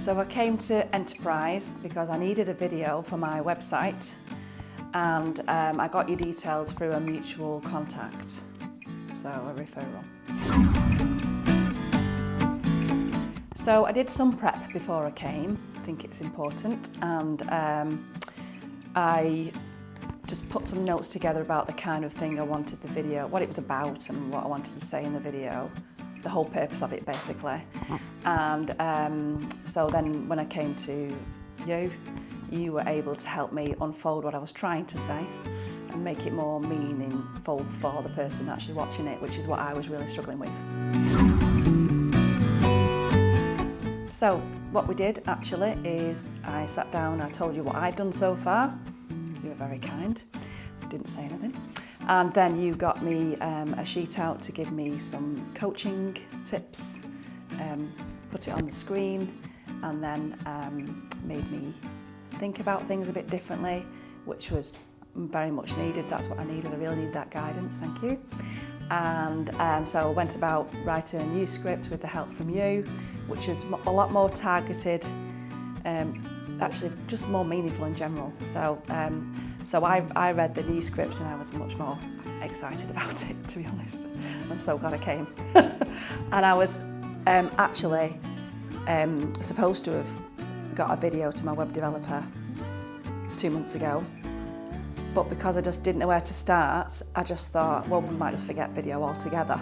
So I came to Enterprise because I needed a video for my website, and I got your details through a mutual contact, so a referral. So I did some prep before I came. I think it's important, and I just put some notes together about the kind of thing I wanted the video, what it was about and what I wanted to say in the video, the whole purpose of it basically. And so then when I came to you, you were able to help me unfold what I was trying to say and make it more meaningful for the person actually watching it, which is what I was really struggling with. So what we did actually is I sat down, I told you what I'd done so far. You were very kind, didn't say anything. And then you got me a sheet out to give me some coaching tips, put it on the screen, and then made me think about things a bit differently, which was very much needed. That's what I needed. I really need that guidance, thank you. And so I went about writing a new script with the help from you, which was a lot more targeted, actually just more meaningful in general. So I read the new script and I was much more excited about it, to be honest. I'm so glad I came. And I was actually supposed to have got a video to my web developer 2 months ago, but because I just didn't know where to start, I just thought, well, we might just forget video altogether.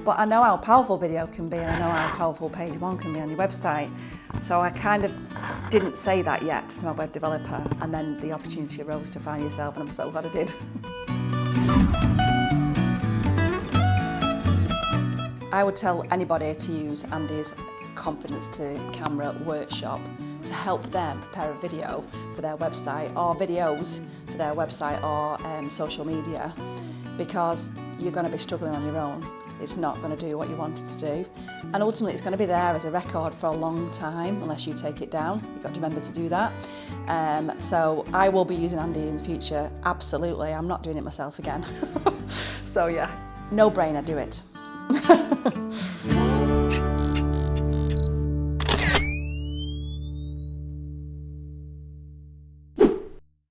But I know how powerful video can be, and I know how powerful page one can be on your website. So I kind of didn't say that yet to my web developer, and then the opportunity arose to find yourself, and I'm so glad I did. I would tell anybody to use Andy's Confidence to Camera workshop to help them prepare a video for their website, or videos for their website or social media, because you're going to be struggling on your own. It's not going to do what you want it to do, and ultimately it's going to be there as a record for a long time unless you take it down. You've got to remember to do that. So I will be using Andy in the future, absolutely. I'm not doing it myself again. So yeah, no brainer, do it.